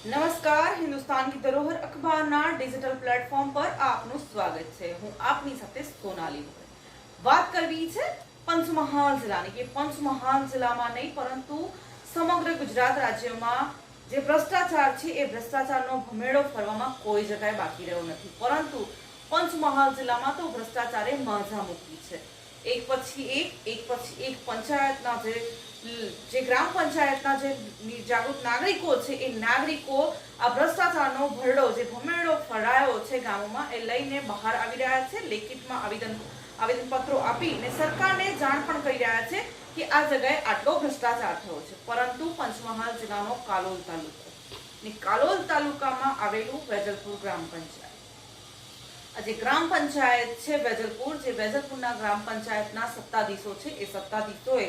નમસ્કાર, હિન્દુસ્તાન કી ધરોહર અખબારના digital platform પર આપનું સ્વાગત છે। હું આપની સાથે સોનાલી વાત કરવી છે પંચમહાલ જિલ્લાની કે પંચમહાલ જિલ્લામાં નહીં પરંતુ સમગ્ર ગુજરાત રાજ્યમાં જે ભ્રષ્ટાચાર છે એ ભ્રષ્ટાચારનો ભમેડો ફરવામાં કોઈ જગ્યાએ બાકી રહ્યો નથી, પરંતુ પંચમહાલ જિલ્લામાં તો ભ્રષ્ટાચારે માઝા મૂકી છે। એક પછી એક પંચાયતના જે ગ્રામ પંચાયતના જે જાગૃત નાગરિકો છે એ નાગરિકો આ ભ્રષ્ટાચારનો ભરડો જે ભમેડો ફરાયો છે ગામોમાં એ લઈને બહાર આવી રહ્યા છે। લેખિતમાં આવેદનપત્રો આપીને સરકારને જાણ પણ કરી રહ્યા છે કે આ જગ્યાએ આટલો ભ્રષ્ટાચાર થયો છે, પરંતુ પંચમહાલ જિલ્લાનો કાલોલ તાલુકો ને કાલોલ તાલુકામાં આવેલું વેજલપુર ગ્રામ પંચાયત, આ જે ગ્રામ પંચાયત છે વેજલપુર, જે વેજલપુરના ગ્રામ પંચાયતના સત્તાધીશો છે એ સત્તાધીશોએ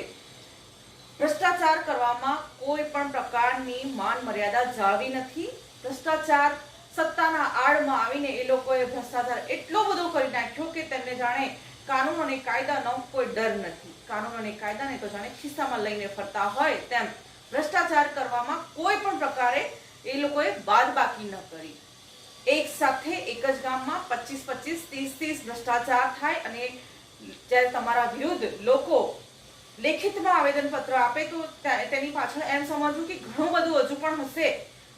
ભ્રષ્ટાચાર કરવામાં કોઈ પણ પ્રકારની માન મર્યાદા જાળવી નથી। ભ્રષ્ટાચાર સત્તાના આડમાં આવીને એ લોકોએ ભ્રષ્ટાચાર એટલો બધો કરી નાખ્યો કે તેમને જાણે કાનૂન અને કાયદાનો કોઈ ડર નથી, કાનૂન અને કાયદાને તો જાણે ખિસ્સામાં લઈને ફરતા હોય તેમ ભ્રષ્ટાચાર કરવામાં કોઈ પણ પ્રકારે એ લોકોએ બાદબાકી ન કરી। એક સાથે એક જ ગામમાં 25-25, 30-30 ભ્રષ્ટાચાર થાય અને જ્યારે તમારા વિરુદ્ધ લોકો લેખિતમાં આવેદનપત્ર આપે તો તેની પાછળ એમ સમજવું કે ઘણું બધું હજુ પણ હશે,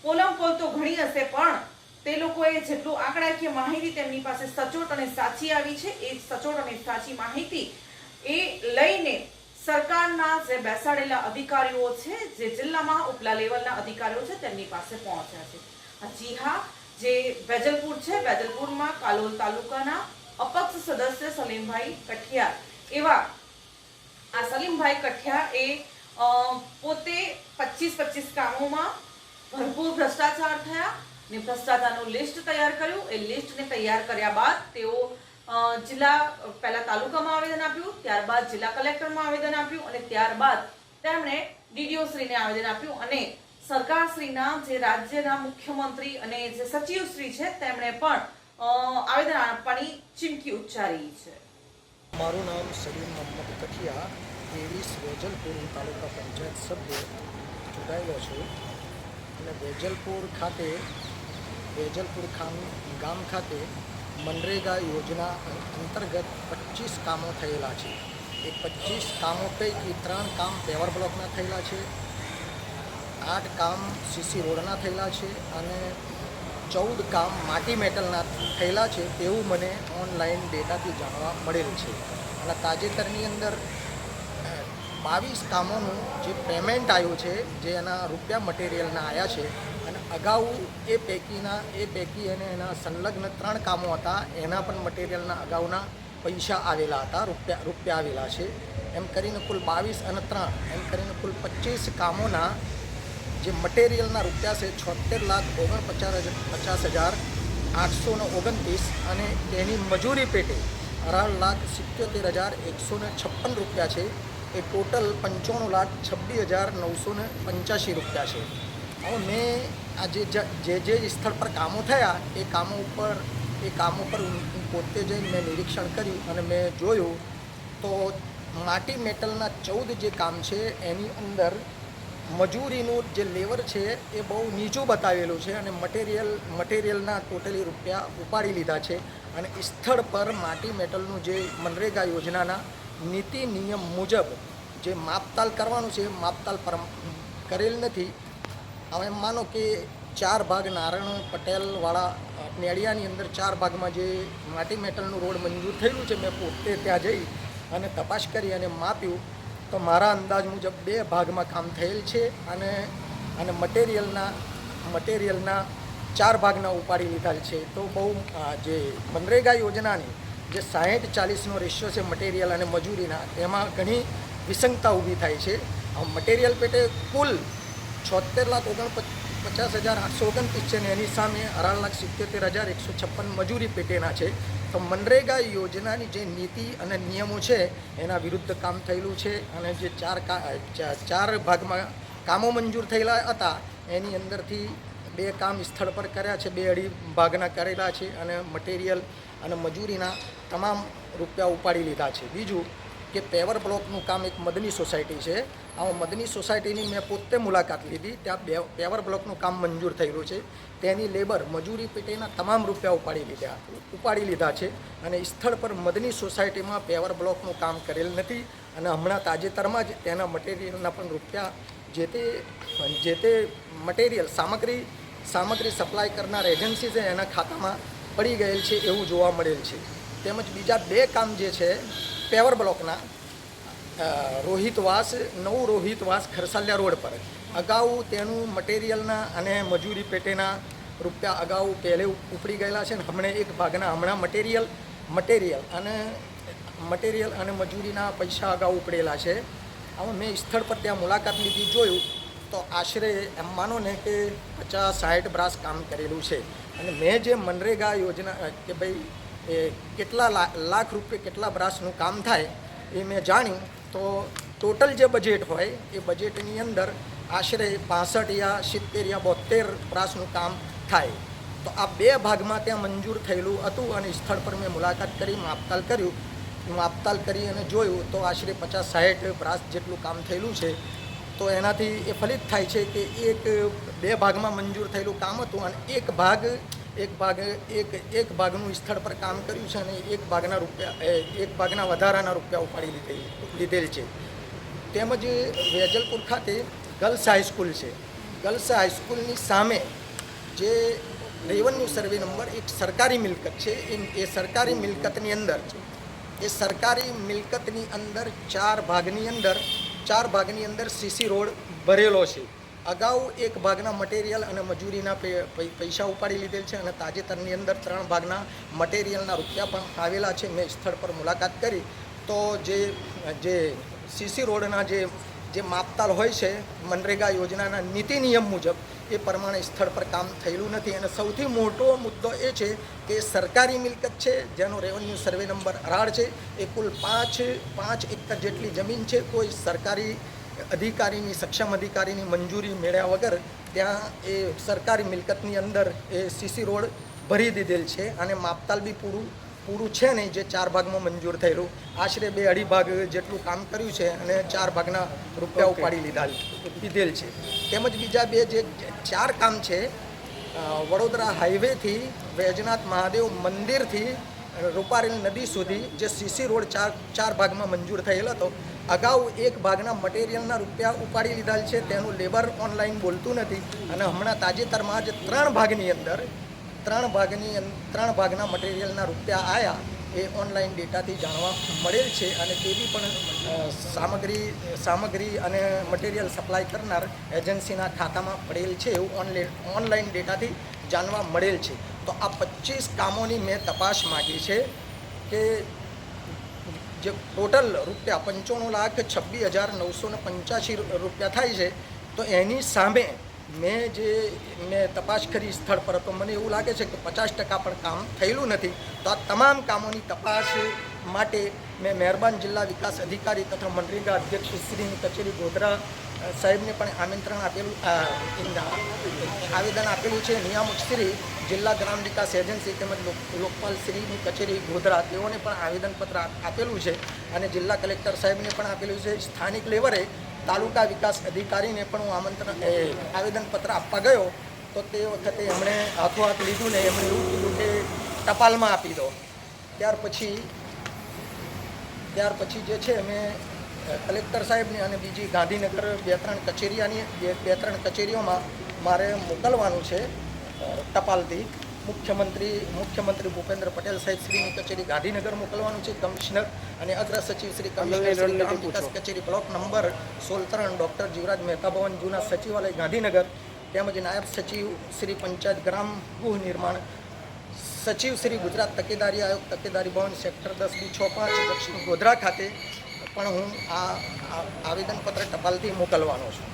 પોલમપોલ તો ઘણી હશે, પણ તે લોકોએ જેટલું આંકડાકીય માહિતી તેમની પાસે સચોટ અને સાચી આવી છે એ સચોટ અને સાચી માહિતી એ લઈને સરકારના જે બેસાડેલા અધિકારીઓ છે, જે જિલ્લામાં ઉપલા લેવલના અધિકારીઓ છે તેમની પાસે પહોંચ્યા છે। જી હા, જે વેજલપુર છે, વેજલપુરમાં કાલોલ તાલુકાના અપક્ષ સદસ્ય સલીમભાઈ કઠિયાર એવા આ સલીમભાઈ કઠિયાર એ પોતે 25-25 કામોમાં ભરપૂર ભ્રષ્ટાચાર થયા ને ભ્રષ્ટાચારનું લિસ્ટ તૈયાર કર્યું। એ લિસ્ટને તૈયાર કર્યા બાદ તેઓ પહેલા તાલુકામાં આવેદન આપ્યું, ત્યારબાદ જિલ્લા કલેક્ટરમાં આવેદન આપ્યું અને ત્યારબાદ તેમણે ડીડીઓ શ્રીને આવેદન આપ્યું અને સરકારશ્રીના જે રાજ્યના મુખ્યમંત્રી અને જે સચિવશ્રી છે તેમણે પણ આવેદન આપવાની ચીમકી ઉચ્ચારી છે। મારું નામ સલીમ મોહમ્મદ કઠિયા, 23 વેજલપુર તાલુકા પંચાયત સભ્ય ચૂંટાયેલો છું અને વેજલપુર ગામ ખાતે મનરેગા યોજના અંતર્ગત 25 કામો થયેલા છે। એ 25 કામો પૈકી 3 કામ પેવર બ્લોકના થયેલા છે, 8 કામ સીસી રોડના થયેલા છે અને 14 કામ માટી મેટલના થયેલા છે તેવું મને ઓનલાઈન ડેટાથી જાણવા મળેલ છે। અને તાજેતરની અંદર 22 કામોનું જે પેમેન્ટ આવ્યું છે, જે એના રૂપિયા મટીરિયલના આવ્યા છે અને અગાઉ એ પૈકી અને એના સંલગ્ન 3 કામો હતા એના પણ મટીરિયલના અગાઉના પૈસા આવેલા હતા, રૂપિયા આવેલા છે। એમ કરીને કુલ 22 અને 3 એમ કરીને કુલ 25 કામોના જે મટીરિયલના રૂપિયા છે 76,49,829 અને તેની મજૂરી પેટે 18,77,156 રૂપિયા છે। એ ટોટલ 95,26,985 રૂપિયા છે। હવે મેં આ જે સ્થળ પર કામો થયા એ કામો પર હું પોતે જઈને મેં નિરીક્ષણ કર્યું અને મેં જોયું તો માટી મેટલના 14 જે કામ છે એની અંદર મજૂરીનું જે લેવર છે એ બહુ નીચું બતાવેલું છે અને મટીરિયલના ટોટલી રૂપિયા ઉપાડી લીધા છે અને સ્થળ પર માટી મેટલનું જે મનરેગા યોજનાના નીતિ નિયમ મુજબ જે માપતાલ કરવાનું છે માપતાલ કરેલ નથી। હવે માનો કે 4 ભાગ નારાયણ પટેલવાળા નેડિયાની અંદર 4 ભાગમાં જે માટી મેટલનું રોડ મંજૂર થયેલું છે, મેં પોતે ત્યાં જઈ અને તપાસ કરી અને માપ્યું તો મારા અંદાજ મુજબ 2 ભાગમાં કામ થયેલ છે અને મટીરિયલના 4 ભાગના ઉપાડી લીધા છે। તો બહુ જે મનરેગા યોજનાની જે 60-40નો રેશિયો છે મટીરિયલ અને મજૂરીના, એમાં ઘણી વિસંગતા ઊભી થાય છે। મટીરિયલ પેટે કુલ 76,49,829 છે ને એની સામે 18,77,156 મજૂરી પેટેના છે। તો મનરેગા યોજનાની જે નીતિ અને નિયમો છે એના વિરુદ્ધ કામ થયેલું છે અને જે 4 ભાગમાં કામો મંજૂર થયેલા હતા એની અંદરથી 2 કામ સ્થળ પર કર્યા છે, 2.5 ભાગના કરેલા છે અને મટીરિયલ અને મજૂરીના તમામ રૂપિયા ઉપાડી લીધા છે। બીજું કે પેવર બ્લોકનું કામ એક મદની સોસાયટી છે. આ મદની સોસાયટીની મેં પોતે મુલાકાત લીધી. ત્યાં પેવર બ્લોકનું કામ મંજૂર થયેલું છે. તેની લેબર મજૂરી પેટેના તમામ રૂપિયા ઉપાડી લીધા છે અને સ્થળ પર મદની સોસાયટીમાં પેવર બ્લોકનું કામ કરેલ નથી અને હમણાં તાજેતરમાં જ તેના મટીરિયલના પણ રૂપિયા જે તે મટીરિયલ સામગ્રી સપ્લાય કરનાર એજન્સી છે એના ખાતામાં પડી ગયેલ છે એવું જોવા મળેલ છે. તેમજ બીજા 2 કામ જે છે પેવર બ્લોકના નવું રોહિતવાસ ખરસાલિયા રોડ પર અગાઉ તેનું મટીરિયલના અને મજૂરી પેટેના રૂપિયા અગાઉ પહેલે ઉપડી ગયેલા છે. હમણાં મટીરિયલ અને મજૂરીના પૈસા અગાઉ ઉપડેલા છે. હવે મેં સ્થળ પર ત્યાં મુલાકાત લીધી, જોયું તો આશરે એમ માનો ને કે 50-60 બ્રાસ કામ કરેલું છે. અને મેં જે મનરેગા યોજના કે ભાઈ કેટલા લાખ રૂપિયા કેટલા બ્રાસનું કામ થાય એ મેં જાણ્યું તો ટોટલ જે બજેટ હોય એ બજેટની અંદર આશરે 65 યા 70 યા 72 બ્રાસનું કામ થાય. તો આ 2 ભાગમાં ત્યાં મંજૂર થયેલું હતું અને સ્થળ પર મેં મુલાકાત કરી માપતાલ કરી અને જોયું તો આશરે 50-60 બ્રાસ જેટલું કામ થયેલું છે. તો એનાથી એ ફલિત થાય છે કે 2 ભાગમાં મંજૂર થયેલું કામ હતું અને એક ભાગનું સ્થળ પર કામ કર્યું છે અને એક ભાગના વધારાના રૂપિયા ઉપાડી લીધેલ છે. તેમજ વેજલપુર ખાતે ગર્લ્સ હાઈસ્કૂલ છે. ગર્લ્સ હાઈસ્કૂલની સામે જે રેવન્યુ સર્વે નંબર એક સરકારી મિલકત છે. એ સરકારી મિલકતની અંદર 4 ભાગની અંદર સીસી રોડ ભરેલો છે. અગાઉ 1 ભાગના મટીરિયલ અને મજૂરીના પૈસા ઉપાડી લીધેલ છે અને તાજેતરની અંદર 3 ભાગના મટીરિયલના રૂપિયા પણ આવેલા છે. મેં સ્થળ પર મુલાકાત કરી તો જે સીસી રોડના જે માપતાલ હોય છે મનરેગા યોજનાના નીતિ નિયમ મુજબ એ પ્રમાણે સ્થળ પર કામ થયેલું નથી. અને સૌથી મોટો મુદ્દો એ છે કે સરકારી મિલકત છે જેનો રેવન્યુ સર્વે નંબર 18 છે. એ કુલ 5 એકર જેટલી જમીન છે. કોઈ સરકારી સક્ષમ અધિકારીની મંજૂરી મેળવ્યા વગર ત્યાં એ સરકારી મિલકતની અંદર એ સીસી રોડ ભરી દીધેલ છે અને માપતાલ બી પૂરું છે નહીં. જે 4 ભાગમાં મંજૂર થયેલું આશરે 2-2.5 ભાગ જેટલું કામ કર્યું છે અને 4 ભાગના રૂપિયા ઉપાડી લીધેલ છે. તેમજ બીજા 2 જે 4 કામ છે વડોદરા હાઈવેથી વૈજનાથ મહાદેવ મંદિરથી રૂપારેલ નદી સુધી જે સીસી રોડ 4 ભાગમાં મંજૂર થયેલ હતો. અગાઉ 1 ભાગના મટીરિયલના રૂપિયા ઉપાડી લીધેલ છે. તેનું લેબર ઓનલાઈન બોલતું નથી અને હમણાં તાજેતરમાં જ 3 ભાગના મટીરિયલના રૂપિયા આવ્યા એ ઓનલાઈન ડેટાથી જાણવા મળેલ છે. અને તે બી પણ સામગ્રી અને મટીરિયલ સપ્લાય કરનાર એજન્સીના ખાતામાં પડેલ છે એવું ઓનલાઈન ડેટાથી જાણવા મળેલ છે. તો આ 25 કામોની મેં તપાસ માગી છે કે જે ટોટલ રૂપિયા 95,26,985 રૂપિયા થાય છે. તો એની સામે મેં તપાસ કરી સ્થળ પર તો મને એવું લાગે છે કે 50% પણ કામ થયેલું નથી. તો આ તમામ કામોની તપાસ માટે મેં મહેરબાન જિલ્લા વિકાસ અધિકારી તથા મનરેગા અધ્યક્ષ શ્રીની કચેરી ગોધરા સાહેબને પણ આવેદન આપેલું છે. નિયામક શ્રી જિલ્લા ગ્રામ વિકાસ એજન્સી તેમજ લોકપાલ શ્રીની કચેરી ગોધરા તેઓને પણ આવેદનપત્ર આપેલું છે અને જિલ્લા કલેક્ટર સાહેબને પણ આપેલું છે. સ્થાનિક લેવલે તાલુકા વિકાસ અધિકારીને પણ હું આવેદનપત્ર આપવા ગયો તો તે વખતે એમણે હાથોહાથ લીધું ને એમણે એવું કીધું કે ટપાલમાં આપી દો. ત્યાર પછી જે છે મેં કલેક્ટર સાહેબને અને બીજી ગાંધીનગર 2-3 કચેરીઓમાં મારે મોકલવાનું છે ટપાલથી. મુખ્યમંત્રી ભૂપેન્દ્ર પટેલ સાહેબ શ્રીની કચેરી ગાંધીનગર મોકલવાનું છે. કમિશનર અને અગ્ર સચિવ શ્રી કમિશનર ગ્રામ વિકાસ કચેરી block number 16 doctor Jivraj Mehta ભવન જૂના સચિવાલય ગાંધીનગર તેમજ નાયબ સચિવ શ્રી પંચાયત ગ્રામ ગૃહ નિર્માણ સચિવ શ્રી ગુજરાત તકેદારી આયોગ તકેદારી ભવન સેક્ટર 10B65 દક્ષિણ ગોધરા ખાતે પણ હું આ આવેદનપત્ર ટપાલથી મોકલવાનો છું.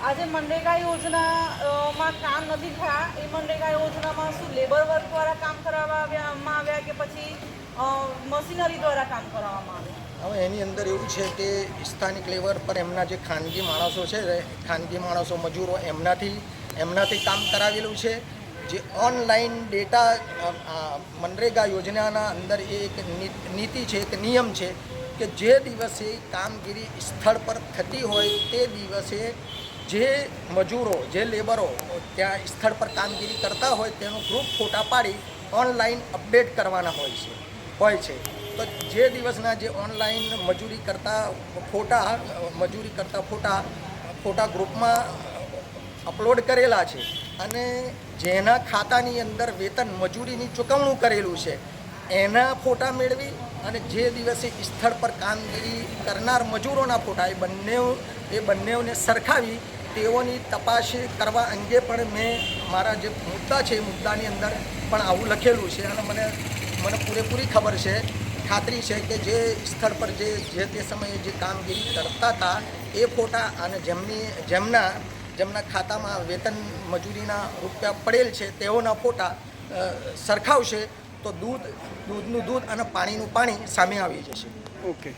આજે મનરેગા યોજનામાં કામ નથી થયા એ મનરેગા યોજનામાં શું લેબર વર્ક દ્વારા કામ કરવામાં આવ્યા કે પછી મશીનરી દ્વારા કામ કરવામાં આવ્યા? હવે એની અંદર એવું છે કે સ્થાનિક લેવલ પર એમના જે ખાનગી માણસો મજૂરો એમનાથી કામ કરાવેલું છે. જે ઓનલાઈન ડેટા મનરેગા યોજનાના અંદર એક નીતિ છે, એક નિયમ છે કે જે દિવસે કામગીરી સ્થળ પર થતી હોય તે દિવસે જે મજૂરો જે લેબરો ત્યાં સ્થળ પર કામગીરી કરતા હોય તેનું ગ્રુપ ફોટા પાડી ઓનલાઈન અપડેટ કરવાના હોય છે તો જે દિવસના જે ઓનલાઈન મજૂરી કરતા ફોટા ગ્રુપમાં અપલોડ કરેલા છે અને જેના ખાતાની અંદર વેતન મજૂરીની ચૂકવણું કરેલું છે એના ફોટા મેળવી અને જે દિવસે સ્થળ પર કામગીરી કરનાર મજૂરોના ફોટા એ બંનેઓને સરખાવી તેઓની તપાસ કરવા અંગે પણ મેં મારા જે મુદ્દા છે એ મુદ્દાની અંદર પણ આવું લખેલું છે અને મને પૂરેપૂરી ખબર છે ખાતરી છે કે જે સ્થળ પર જે તે સમયે જે કામગીરી કરતા હતા એ ફોટા અને જેમના ખાતામાં વેતન મજૂરીના રૂપિયા પડેલ છે તેઓના ફોટા સરખાવશે તો દૂધનું દૂધ અને પાણીનું પાણી સામે આવી જશે. ઓકે.